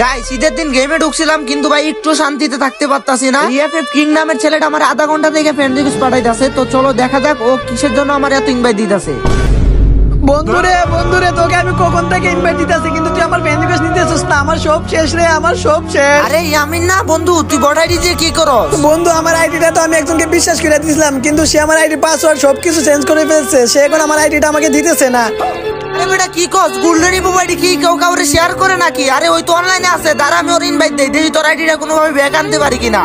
Guys ঈদের দিন গেমে ঢুকছিলাম কিন্তু ভাই একটু শান্তিতে থাকতে পারতাছি না। ইএফএফ কিং নামের ছেলেটা আমার আধা ঘন্টা থেকে ফ্রেন্ড রিকোয়েস্ট পাঠাইতাছে। তো চলো দেখা যাক ও কিসের জন্য আমার এত ইনভাইট দিতেছে। বন্ধুরে তোকে আমি কখন থেকে ইনভাইট দিতেছি কিন্তু তুই আমার ফ্রেন্ড রিকোয়েস্ট নিতেছিস না। আমার সব শেষ রে, আমার সব শেষ। আরে ইয়ামিন না বন্ধু, তুই বড় আইডি দিয়ে কি করস? বন্ধু আমার আইডিটা তো আমি একজনকে বিশ্বাস করে দিয়েছিলাম কিন্তু সে আমার আইডি পাসওয়ার্ড সবকিছু চেঞ্জ করে ফেলছে। সে এখন আমার আইডিটা আমাকে দিতেছে না। আরে বেটা কি কস? গোল্ডেন ইভো আইডি কি কেউ কাউরে শেয়ার করে নাকি? আরে ওই তো অনলাইনে আছে, দাঁড়া আমি ওর ইনভাইট দেই, দেখি তোর আইডিটা কোনোভাবে ব্যাক আনতে পারি কিনা।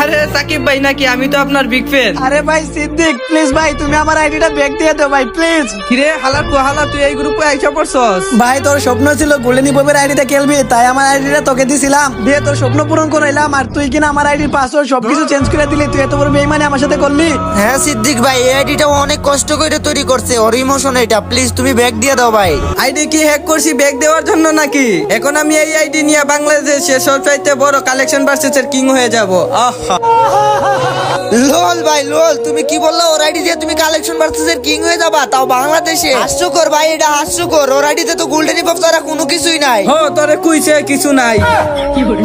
আরে সাকিব ভাই নাকি? আমি তো আপনার বিগ ফ্যান। আরে ভাই সিদ্দিক, প্লিজ ভাই তুমি আমার আইডিটা ব্যাক দিয়ে দাও ভাই, প্লিজ। কিরে হালার কোহালা, তুই এই গ্রুপে আইসা পড়ছস? ভাই তোর স্বপ্ন ছিল গোল্ডেন ইভোবের আইডিটা খেলবি, তাই আমার আইডিটা তোকে দিছিলাম, দিয়ে তোর স্বপ্ন পূরণ করাইলাম। আর তুই কিনা আমার আইডির পাসওয়ার্ড সবকিছু চেঞ্জ করে দিলি। তুই এত বড় বেইমানি আমার সাথে করলি। হ্যাঁ সিদ্দিক ভাই, এই আইডিটা অনেক কষ্ট করে তৈরি করছে, ওর ইমোশন এটা, প্লিজ তুমি ব্যাক দিয়ে দাও ভাই। আইডি কি হ্যাক করছি ব্যাগ দেওয়ার জন্য নাকি? এখন আমি এই আইডি নিয়ে বাংলাদেশে সবচাইতে বড় কালেকশন ভার্সেসের কিং হয়ে যাব। আহা লোল ভাই লোল, তুমি কি বললা? ওর আইডি দিয়ে তুমি কালেকশন ভার্সেসের কিং হয়ে যাবা, তাও বাংলাদেশে? হাস্যকর ভাই, এটা হাস্যকর। ওর আইডিতে তো গোল্ডেন ইভো ছাড়া কোনো কিছুই নাই। হো তোরে কইছে কিছু নাই।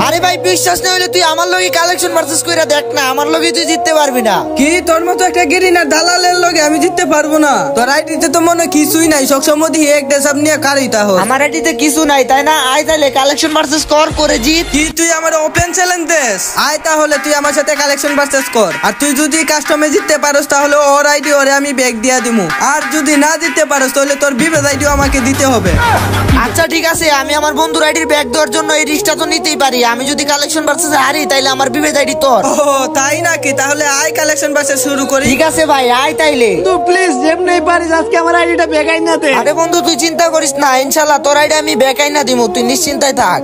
আরে ভাই বিশ্বাস না হইলে তুই আমার লগে কালেকশন ভার্সেস কইরা দেখ না, আমার লগে তুই জিততে পারবি না। কি তোর মতো একটা গেরিনার দালালের লগে আমি জিততে পারবো না? তোর আইডিতে তো মনে হয় কিছুই নাই, সবসময় দিয়ে এক ড্রেস আপ নিয়ে কারই তাহ। আমার আইডিতে কিছু নাই তাই না? আয় তাইলে কালেকশন ভার্সেস কর, করে জিত। কি তুই আমার ওপেন চ্যালেঞ্জ দেস? আয় তাহলে তুই আমার সাথে কালেকশন ভার্সেস কর, আর তুই যদি কাস্টমে জিততে পারোস তাহলে ওর আইডি ওরে আমি ব্যাগ দিয়া দিমু, আর যদি না জিততে পারোস তাহলে তোর বিবেদ আইডিও আমাকে দিতে হবে। আচ্ছা ঠিক আছে, আমি আমার বন্ধুর আইডির ব্যাগ দেওয়ার জন্য এই রিস্কটা তো নিতেই পারি। আমি যদি কালেকশন ভার্সেস হারি তাইলে আমার বিবেদ আইডি তোর। ও তাই নাকি? তাহলে আয় কালেকশন ভার্সেস শুরু করি। ঠিক আছে ভাই, আয় তাইলে। তো প্লিজ যেমনি পারিস আজকে আমার আইডিটা ব্যাক আইন না দে। আরে বন্ধু তুই চিন্তা করিস না, ইনশাল্লাহ তোর আইডি আমি বেকাই না দিমু, তুই নিশ্চিন্তায় থাক।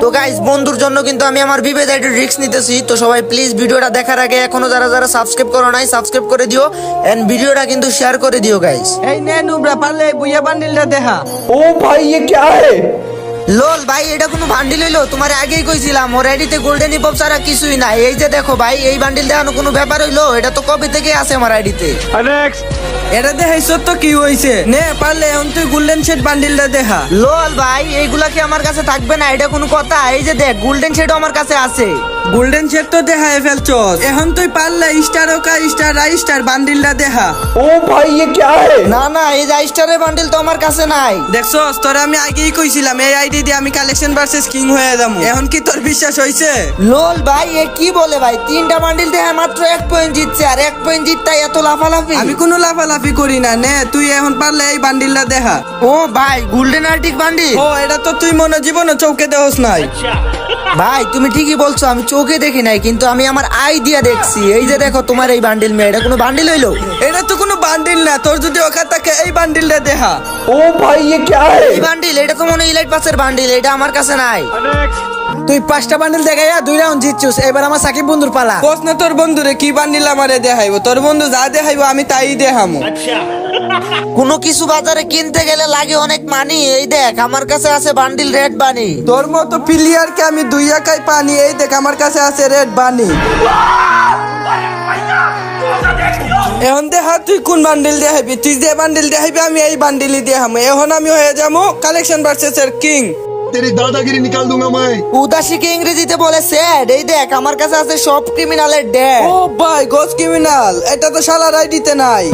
তো গাইস বন্ধুর জন্য কিন্তু আমি আমার বিবেদ আইডির রিস্ক নিতেছি। তো সবাই প্লিজ ভিডিওটা দেখার আগে এখনো যারা যারা সাবস্ক্রাইব করো নাই সাবস্ক্রাইব করে দিও, এন্ড ভিডিওটা কিন্তু শেয়ার করে দিও গাইস। এই নে নুবরা, পারলে বুইয়া বান্ডিলটা দেখা। ओ भाई ये क्या है? লোল ভাই এটা কোনো বান্ডিল হইলো? তোমার আগেই কইছিলাম ওর আইডিতে গোল্ডেন ইপপ ছাড়া কিছুই নাই। এই যে দেখো ভাই, এই বান্ডিল দেখানো কোনো ব্যাপার হইলো? এটা তো কবে থেকে আছে আমার আইডিতে। এটা দেখাইছ তো কি হইছে? নে পারলে এখন তুই গোল্ডেন শেড বান্ডিলটা দেখা। লোল ভাই এইগুলা কি আমার কাছে থাকবে না? এটা কোনো কথা? এই যে দেখ গোল্ডেন শেডও আমার কাছে আছে। গোল্ডেন শেড তো দেখায় ফেলছস, এখন তুই পারলে স্টার ওকা স্টার রাই স্টার বান্ডিলটা দেখা। ओ भाई ये क्या है? না না, এই যে স্টারের বান্ডিল তো আমার কাছে নাই। দেখছস, তোরা আমি আগেই কইছিলাম এই আইডি দিয়ে আমি কালেকশন ভার্সেস কিং হয়ে যাবো। এখন কি তোর বিশ্বাস হইছে? লোল ভাই এ কি বলে ভাই? তিনটা বান্ডিল দেখে মাত্র 1 পয়েন্ট জিতছে, আর 1 পয়েন্ট জিততাই এত লাফালাফি? আমি কোনো লাফালাফি করি না। নে তুই এখন পারলে এই বান্ডিলটা দেখা। ও ভাই গোল্ডেন আর্টিক বান্ডিল? ও এটা তো তুই মনে জীবনে চৌকে দেহস নাই। ভাই তুমি ঠিকই বলছো, আমি চোখে দেখি নাই কিন্তু আমি আমার আই দিয়া দেখছি। এই যে দেখো তোমার এই বান্ডিল, মেয়ে এটা কোনো বান্ডিল হইলো? এটা তো কোনো বান্ডিল না, তোর যদি ওখান থাকে এই বান্ডিলটা দেখা। ओ भाई ये क्या है? এই বান্ডিল এটা তো মনে হয় ইলাইট পাসের বান্ডিল, এটা আমার কাছে নাই। তুই 5টা বান্ডিল দেখাইয়া 2 রাউন্ড জিতছিস। এবার আমার সাকিব বন্ধুর পালা। প্রশ্ন তোর বন্ধুরে কি বান্ডিল আমারে দেখাইবো? তোর বন্ধু যা দেখাইবো আমি তাই দেখামু। কোনো কিছু বাজারে কিনতে গেলে লাগে অনেক মানি। এই দেখ আমার কাছে আছে বান্ডিল রেড বানি। তোর মতো প্লেয়ারকে আমি দুই একাই পানি। এই দেখ আমার কাছে আছে রেড বানি। এখন দেখা তুই কোন বান্ডিল দেখাইবি? তুই যে বান্ডিল দেখাইবি আমি এই বান্ডিলই দেখামু। এখন আমি হয়ে যাবো কালেকশন ভার্সেসের কিং। तेरी दादागिरी निकाल दूंगा मैं। উদাসীকে ইংরেজিতে বলে স্যাড। এই দেখ আমার কাছে আছে সব ক্রিমিনালের ড্যাড। ও ভাই গোস ক্রিমিনাল, এটা তো শালার আইডিতে নাই।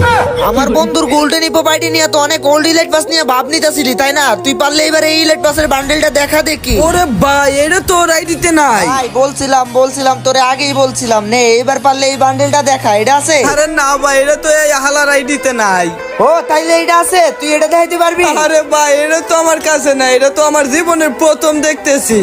আমার বন্ধুর গোল্ডেন ইপো আইডি নিয়ে তো অনেক ওল্ড ইলাইট পাস নিয়ে ভাব নিতেছিলি তাই না? তুই পারলে এবারে এই ইলাইট পাসের বান্ডেলটা দেখা দেখি। ওরে ভাই এটা তোর আইডিতে নাই। ভাই বলছিলাম তোরে আগেই বলছিলাম, নে এবার পারলে এই বান্ডেলটা দেখা। এটা আছে? আরে না ভাই এটা তো এই হালার আইডিতে নাই। ও তাইলে এটা আছে, তুই এটা দেখাইতে পারবি? আরে ভাই এটা তো আমার কাছে নাই, এটা তো আমার জীবনের প্রথম দেখতেছি।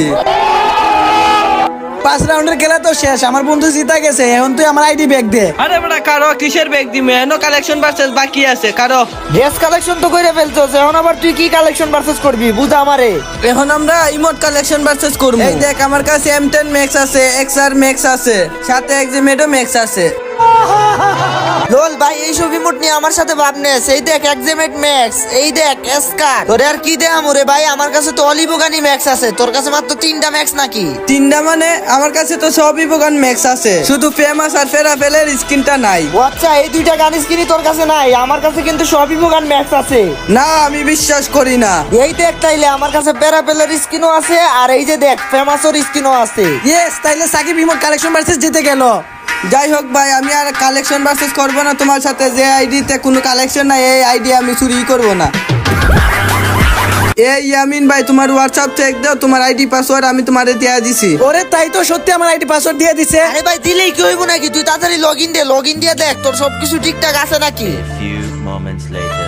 5 রাউন্ডের খেলা তো শেষ, আমার বন্ধু জিতা গেছে। এখন তুই আমার আইডি ব্যাক দে। আরে বড়া কারো কিসের ব্যাগ দিমে? এনো কালেকশন ভার্সেস বাকি আছে কারো। ড্রেস কালেকশন তো কইরা ফেলছস, এখন আবার তুই কি কালেকশন ভার্সেস করবি বুঝা আমারে। এখন আমরা ইমোট কালেকশন ভার্সেস করব। এই দেখ আমার কাছে M10 ম্যাক্স আছে, XR ম্যাক্স আছে, সাথে এক্সিমেডো ম্যাক্স আছে। লোল ভাই এই সব ইমোট নিয়ে আমার সাথে ভাবনেস। এই দেখ এক্সামেট ম্যাক্স, এই দেখ এসকার। তোরে আর কি দে আমরে ভাই, আমার কাছে তো অলিবোগানি ম্যাক্স আছে, তোর কাছে মাত্র 3টা ম্যাক্স নাকি? 3টা মানে আমার কাছে তো সবই বোগান ম্যাক্স আছে, শুধু ফেমাস আর ফেরাফেলের স্কিনটা নাই। ও আচ্ছা, এই 2টা গান স্কিনই তোর কাছে নাই? আমার কাছে কিন্তু সবই বোগান ম্যাক্স আছে। না আমি বিশ্বাস করি না। এই দেখ তাইলে আমার কাছে প্যারাপেলের স্কিনও আছে, আর এই যে দেখ ফেমাসের স্কিনও আছে। ইয়েস, তাইলে সাকিব ইমোট কালেকশন ভার্সেস জিতে গেল। যাই হোক ভাই, আমি আর কালেকশন ভার্সেস করবো না তোমার সাথে। যে আইডিতে কোনো কালেকশন নাই এই আইডি আমি চুরি করবো না। এই ইয়ামিন ভাই, তোমার হোয়াটসঅ্যাপ চেক দাও, তোমার আইডি পাসওয়ার্ড আমি তোমারে দিয়ে দিছি। ওরে তাই তো, সত্যি আমার আইডি পাসওয়ার্ড দিয়ে দিছে। আরে ভাই দিলেই কি হইব নাকি? তুই তাড়াতাড়ি লগইন দিয়ে দেখ তোর সবকিছু ঠিকঠাক আছে নাকি। Few moments later.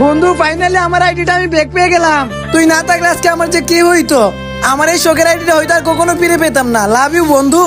বন্ধু ফাইনালি আমার আইডিটা আমি ব্যাক পেয়ে গেলাম। তুই না থাকলে আজকে আমার যে কি হইতো। আমার এই শখের আইডিটা হয়তো আর কখনো ফিরে পেতাম না। লাভ ইউ বন্ধু।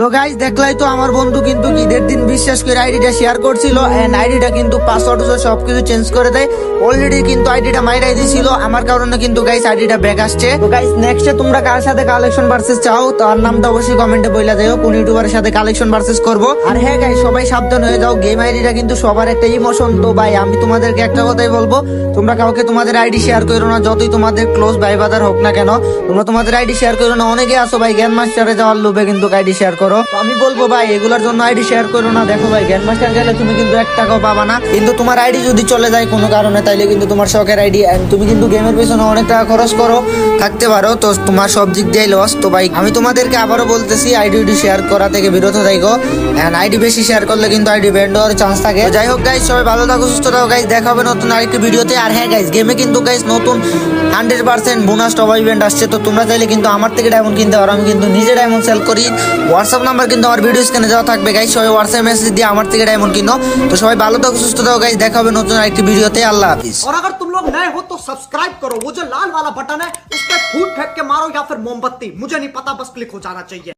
তো গাইস দেখলাই তো আমার বন্ধু কিন্তু ঈদের দিন বিশ্বাস করে আইডিটা শেয়ার করছিল, এন্ড আইডিটা কিন্তু পাসওয়ার্ড সবকিছু চেঞ্জ করে দেয়। অলরেডি কিন্তু আইডিটা মাইরাই দিছিল আমার কারণে, কিন্তু গাইস আইডিটা ব্যাক আসছে। তো গাইস নেক্সটে তোমরা কার সাথে কালেকশন ভার্সেস চাও তার নামটা অবশ্যই কমেন্টে বইলা যাও, কোন ইউটিউবারের সাথে কালেকশন ভার্সেস করব। আর হ্যাঁ গাইস সবাই সাবধান হয়ে যাও, গেম আইডিটা কিন্তু সবার একটা ইমোশন। তো ভাই আমি তোমাদেরকে একটা কথাই বলবো, তোমরা কাউকে তোমাদের আইডি শেয়ার করো না, যতই তোমাদের ক্লোজ ভাই বাদার হোক না কেন, তোমরা তোমাদের আইডি শেয়ার করো না। অনেকে আসো ভাই গ্যান মাস্টারে যাওয়ার লোভে কিন্তু আইডি শেয়ার করো। তো আমি বলবো ভাই এগুলোর জন্য আইডি শেয়ার করো না। দেখো ভাই গ্যান মাস্টার গেলে তুমি কিন্তু 1 টাকাও পাবা না, কিন্তু তোমার আইডি যদি চলে যায় কোনো কারণে তাইলে কিন্তু তোমার শখের আইডি, তুমি কিন্তু গেমের পিছনে অনেক টাকা খরচ করো থাকতে পারো, তো তোমার সব দিক দিয়ে লস। তো ভাই আমি তোমাদেরকে আবারও বলতেছি আইডি শেয়ার করা থেকে বিরত থাকো, এন্ড আইডি বেশি শেয়ার করলে কিন্তু আইডি ব্যান্ড হওয়ার চান্স থাকে। তো যাই হোক গাইস সবাই ভালো থাকো, সুস্থ থাকো গাইস, দেখা হবে নতুন আরেকটি ভিডিওতে। আর হ্যাঁ গাইস গেমে কিন্তু গাইস নতুন 100% বোনাস টপ ইভেন্ট আসছে, তো তোমরা চাইলে কিন্তু আমার থেকে ডায়মন্ড কিনতে পারো। আমি কিন্তু নিজে ডায়মন্ড সেল করি, হোয়াটসঅ্যাপ নাম্বার কিন্তু আমার ভিডিও স্ক্রিনে দেওয়া থাকবে গাইস, সবাই হোয়াটসঅ্যাপ মেসেজ দিয়ে আমার থেকে ডায়মন্ড কিনো। তো সবাই ভালো থাকো, সুস্থ থাকো গাইস, দেখা হবে নতুন আরেকটি ভিডিওতে। আল্লাহ হাফিজ। और अगर तुम लोग नए हो तो सब्सक्राइब करो, वो जो लाल वाला बटन है उस पर फूट फेंक के मारो या फिर मोमबत्ती, मुझे नहीं पता, बस क्लिक हो जाना चाहिए।